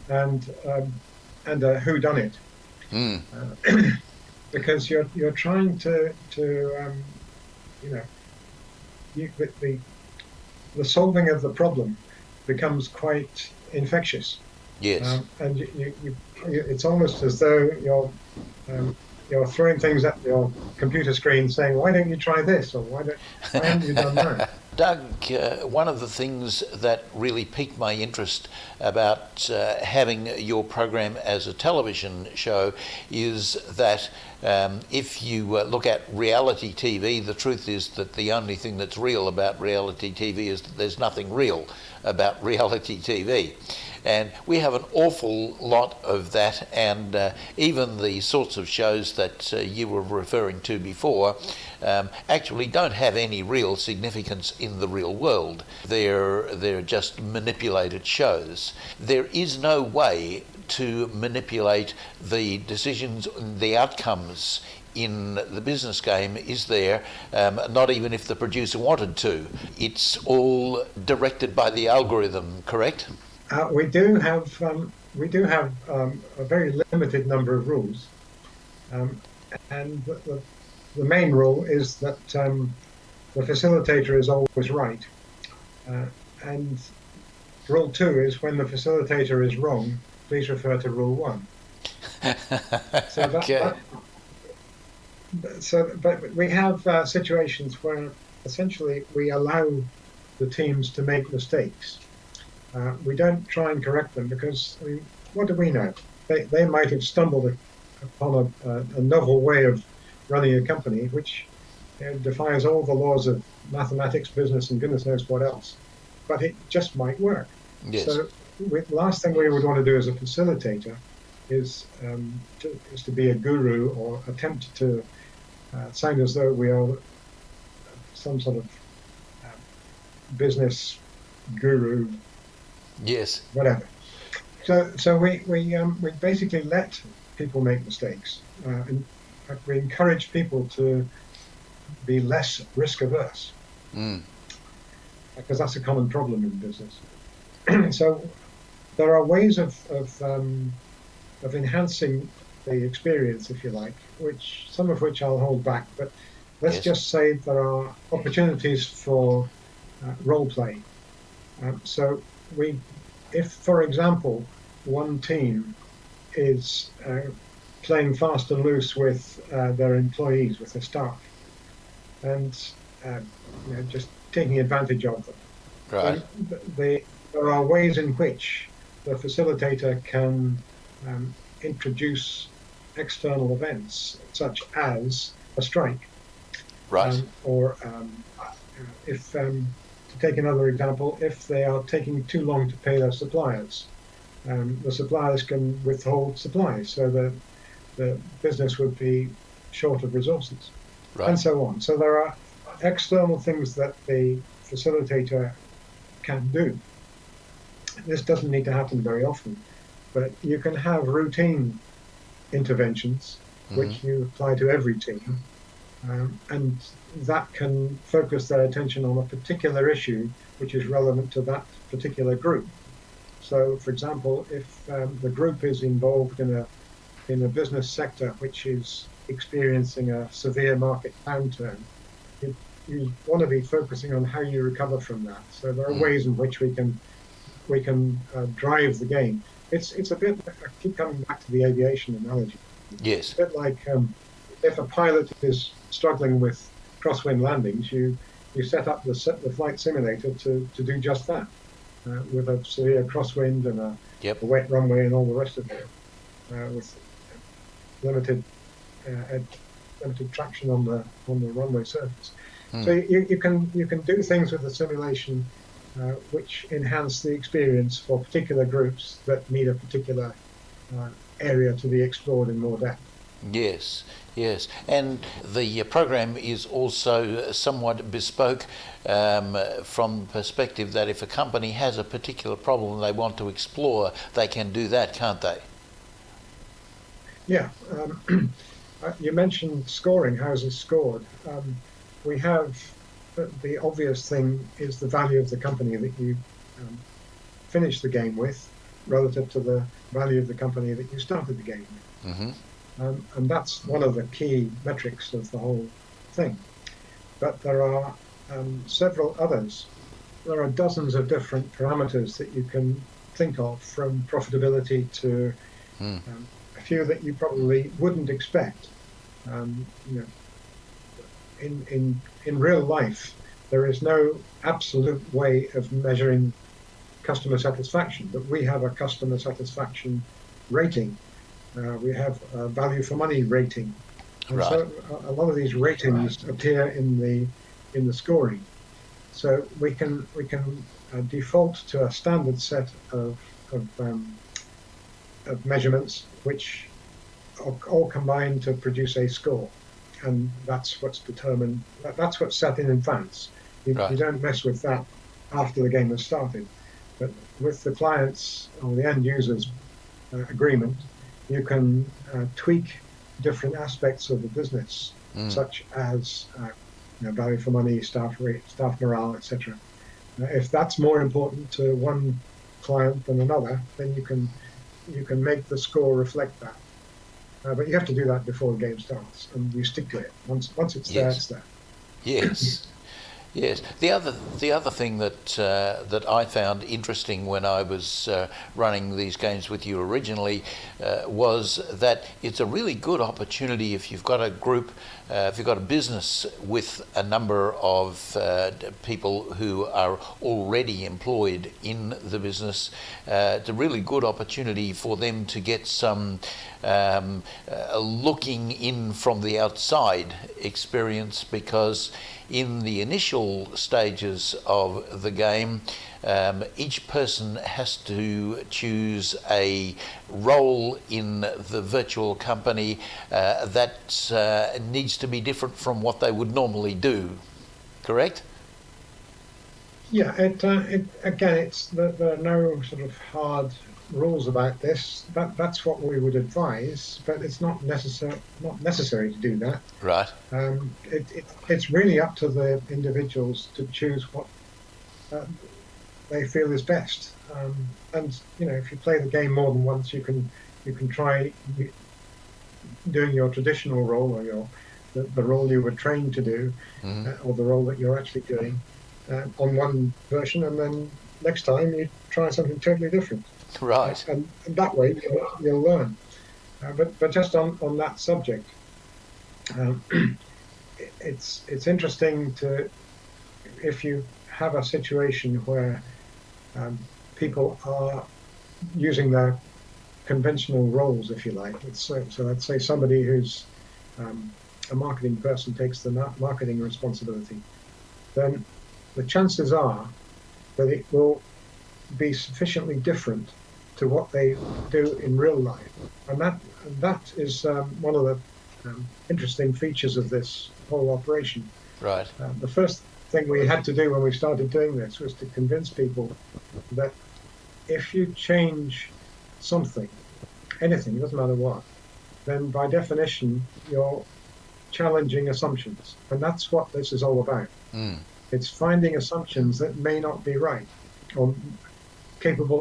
Speaker 2: and a whodunit. Because you're trying to the solving of the problem becomes quite infectious.
Speaker 1: Yes.
Speaker 2: And it's almost as though you're throwing things at your computer screen saying, why don't you try this? Or why haven't you done that?
Speaker 1: Doug, one of the things that really piqued my interest about having your program as a television show is that if you look at reality TV, the truth is that the only thing that's real about reality TV is that there's nothing real about reality TV. And we have an awful lot of that, and even the sorts of shows that you were referring to before actually don't have any real significance in the real world. They're just manipulated shows. There is no way to manipulate the decisions, the outcomes in the business game, is there? Not even if the producer wanted to. It's all directed by the algorithm, correct?
Speaker 2: We do have a very limited number of rules, and the main rule is that the facilitator is always right, and rule 2 is when the facilitator is wrong, please refer to rule 1. But we have situations where essentially we allow the teams to make mistakes. We don't try and correct them because, what do we know? They might have stumbled upon a novel way of running a company which defies all the laws of mathematics, business, and goodness knows what else. But it just might work.
Speaker 1: Yes.
Speaker 2: So the last thing we would want to do as a facilitator is to be a guru or attempt to sound as though we are some sort of business guru.
Speaker 1: Yes.
Speaker 2: Whatever. So we basically let people make mistakes. And we encourage people to be less risk averse. Because that's a common problem in business. So there are ways of enhancing the experience, if you like, some of which I'll hold back. But let's just say there are opportunities for role play. So if, for example, one team is playing fast and loose with their employees, with their staff, and just taking advantage of them,
Speaker 1: right?
Speaker 2: There are ways in which the facilitator can introduce external events, such as a strike,
Speaker 1: right?
Speaker 2: If to take another example, if they are taking too long to pay their suppliers, the suppliers can withhold supplies, so the business would be short of resources,
Speaker 1: right,
Speaker 2: and so on. So there are external things that the facilitator can do. This doesn't need to happen very often, but you can have routine interventions which you apply to every team, and that can focus their attention on a particular issue which is relevant to that particular group. So, for example, if the group is involved in a business sector which is experiencing a severe market downturn, you want to be focusing on how you recover from that. So there are ways in which we can drive the game. It's a bit. I keep coming back to the aviation analogy.
Speaker 1: Yes.
Speaker 2: It's a bit like if a pilot is struggling with crosswind landings, you set up the flight simulator to do just that, with a severe crosswind and a wet runway and all the rest of it, with limited traction on the runway surface. So you can do things with the simulation which enhance the experience for particular groups that need a particular area to be explored in more depth.
Speaker 1: Yes, yes. And the program is also somewhat bespoke from the perspective that if a company has a particular problem they want to explore, they can do that, can't they?
Speaker 2: Yeah. You mentioned scoring, how is it scored? We have, the obvious thing is the value of the company that you finish the game with relative to the value of the company that you started the game with. And that's one of the key metrics of the whole thing. But there are several others there are dozens of different parameters that you can think of, from profitability to a few that you probably wouldn't expect. You know, in real life, there is no absolute way of measuring customer satisfaction, but we have a customer satisfaction rating. We have a value for money rating. And
Speaker 1: Right.
Speaker 2: so a lot of these ratings appear in the scoring. So we can default to a standard set of measurements which all combine to produce a score, and that's what's determined. That's what's set in advance. You don't mess with that after the game has started. But with the client's or the end user's agreement, you can tweak different aspects of the business, such as value for money, staff rate, staff morale, etc. If that's more important to one client than another, then you can make the score reflect that. But you have to do that before the game starts, and you stick to it. Once it's there, it's there.
Speaker 1: Yes. Yes. The other thing that I found interesting when I was running these games with you originally was that it's a really good opportunity if you've got a group, if you've got a business with a number of people who are already employed in the business. It's a really good opportunity for them to get some looking in from the outside experience, because in the initial stages of the game, each person has to choose a role in the virtual company that needs to be different from what they would normally do. Correct?
Speaker 2: Yeah. There are no sort of hard rules about this. That's what we would advise, but it's not necessary to do that.
Speaker 1: Right.
Speaker 2: It's really up to the individuals to choose what they feel is best. And if you play the game more than once, you can try doing your traditional role, or the role you were trained to do, or the role that you're actually doing on one version, and then next time you try something totally different.
Speaker 1: Right.
Speaker 2: And that way you'll learn. But just on that subject, it's interesting if you have a situation where people are using their conventional roles, if you like. So let's say somebody who's a marketing person takes the marketing responsibility. Then the chances are that it will be sufficiently different to what they do in real life, and that is one of the interesting features of this whole operation.
Speaker 1: Right.
Speaker 2: The first thing we had to do when we started doing this was to convince people that if you change something, anything, it doesn't matter what, then by definition you're challenging assumptions, and that's what this is all about. It's finding assumptions that may not be right, or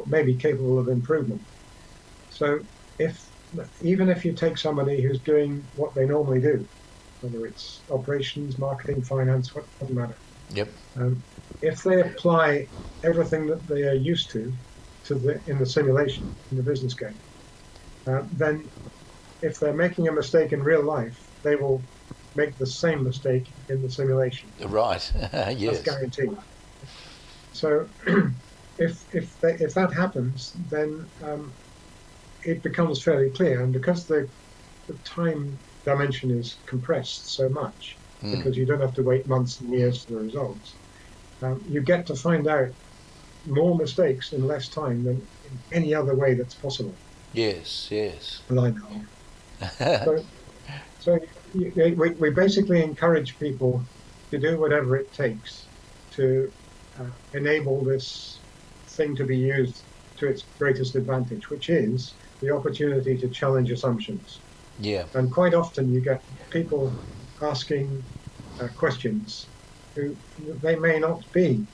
Speaker 2: maybe capable of improvement. So even if you take somebody who's doing what they normally do, whether it's operations, marketing, finance, what doesn't matter.
Speaker 1: Yep.
Speaker 2: If they apply everything that they are used to in the simulation, in the business game, then if they're making a mistake in real life, they will make the same mistake in the simulation.
Speaker 1: Right. Yes.
Speaker 2: That's guaranteed. So if that happens, then it becomes fairly clear, and because the time dimension is compressed so much, because you don't have to wait months and years for the results, you get to find out more mistakes in less time than in any other way that's possible.
Speaker 1: Yes. Yes.
Speaker 2: Well, I know. So we basically encourage people to do whatever it takes to enable this thing to be used to its greatest advantage, which is the opportunity to challenge assumptions.
Speaker 1: Yeah.
Speaker 2: And quite often you get people asking questions who they may not be.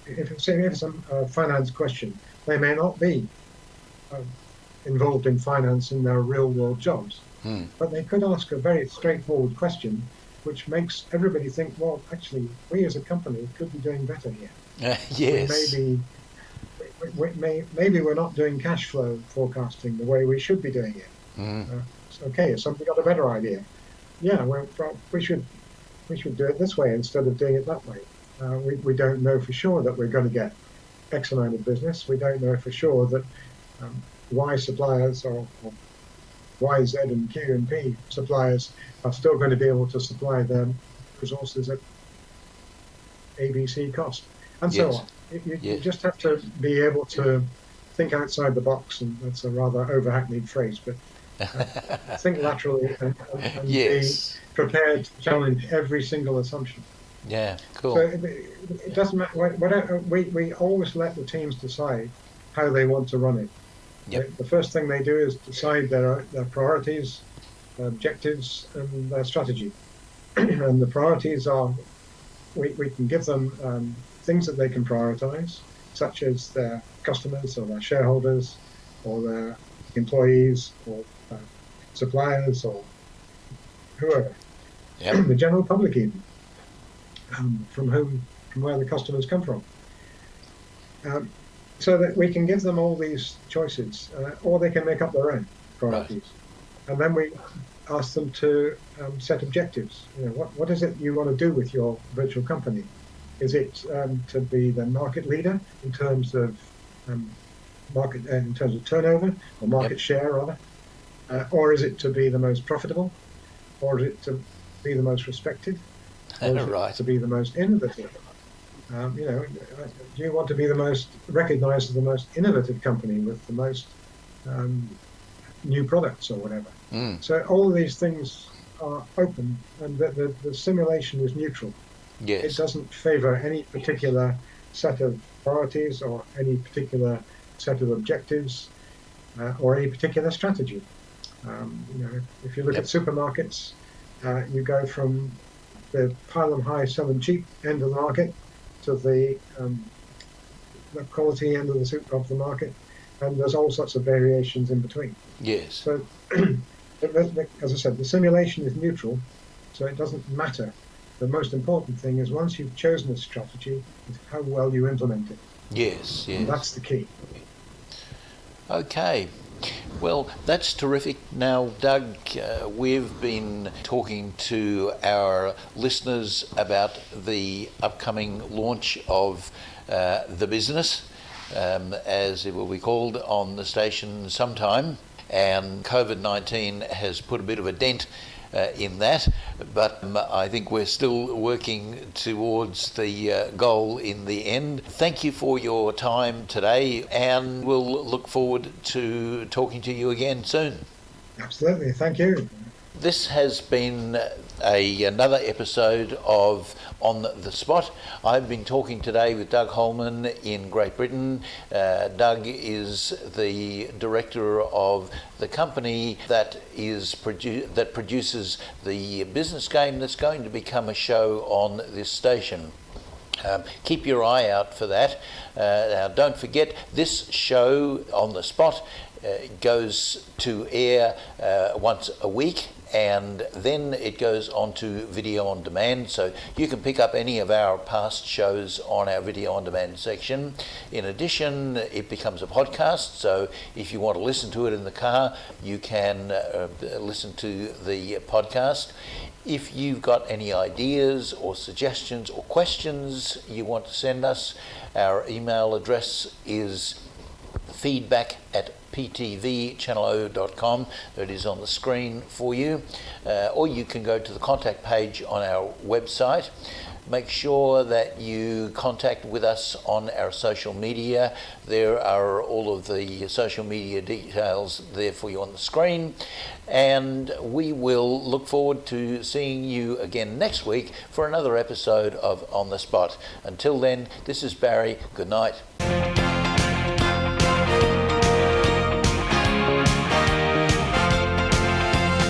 Speaker 2: If it's a finance question, they may not be involved in finance in their real world jobs. But they could ask a very straightforward question which makes everybody think, well, actually, we as a company could be doing better here.
Speaker 1: Yes.
Speaker 2: Maybe we're not doing cash flow forecasting the way we should be doing it. Okay, has somebody got a better idea? Yeah, we should do it this way instead of doing it that way. We don't know for sure that we're going to get X amount of business. We don't know for sure that Y suppliers or Y, Z, and Q and P suppliers are still going to be able to supply their resources at ABC cost, and so on. You just have to be able to think outside the box, and that's a rather over-hackneyed phrase, but think laterally and be prepared to challenge every single assumption.
Speaker 1: Yeah, cool.
Speaker 2: So it doesn't matter. We always let the teams decide how they want to run it.
Speaker 1: Yep.
Speaker 2: The first thing they do is decide their priorities, their objectives, and their strategy. And the priorities are, we can give them things that they can prioritize, such as their customers or their shareholders or their employees or suppliers or whoever, the general public even, from where the customers come from. So that we can give them all these choices, or they can make up their own priorities. Right. And then we ask them to set objectives. What is it you want to do with your virtual company? Is it to be the market leader in terms of turnover or market share rather, or is it to be the most profitable, or is it to be the most respected, or is it to be the most innovative? Do you want to be the most recognized as the most innovative company with the most new products or whatever? So all of these things are open, and the simulation is neutral.
Speaker 1: Yes.
Speaker 2: It doesn't favor any particular set of priorities or any particular set of objectives or any particular strategy. If you look at supermarkets, you go from the pile them high, sell them cheap end of the market to the quality end of the market, and there's all sorts of variations in between.
Speaker 1: Yes.
Speaker 2: So, as I said, the simulation is neutral, so it doesn't matter. The most important thing is once you've chosen a strategy, is how well you implement it.
Speaker 1: Yes, yes.
Speaker 2: And that's the key.
Speaker 1: Okay. Well, that's terrific. Now, Doug, we've been talking to our listeners about the upcoming launch of The Business, as it will be called on the station sometime. And COVID-19 has put a bit of a dent in that, but I think we're still working towards the goal in the end. Thank you for your time today, and we'll look forward to talking to you again soon.
Speaker 2: Absolutely, thank you.
Speaker 1: This has been another episode of On the Spot. I've been talking today with Doug Holman in Great Britain. Doug is the director of the company that produces the business game that's going to become a show on this station. Keep your eye out for that. Now, don't forget, this show On the Spot goes to air once a week, and then it goes on to video on demand, so you can pick up any of our past shows on our video on demand section. In addition, it becomes a podcast, so if you want to listen to it in the car, you can listen to the podcast. If you've got any ideas or suggestions or questions you want to send us, our email address is feedback@ptvchannel.com. It is on the screen for you, or you can go to the contact page on our website. Make sure that you contact with us on our social media. There are all of the social media details there for you on the screen, and we will look forward to seeing you again next week for another episode of On the Spot. Until then, this is Barry. Good night.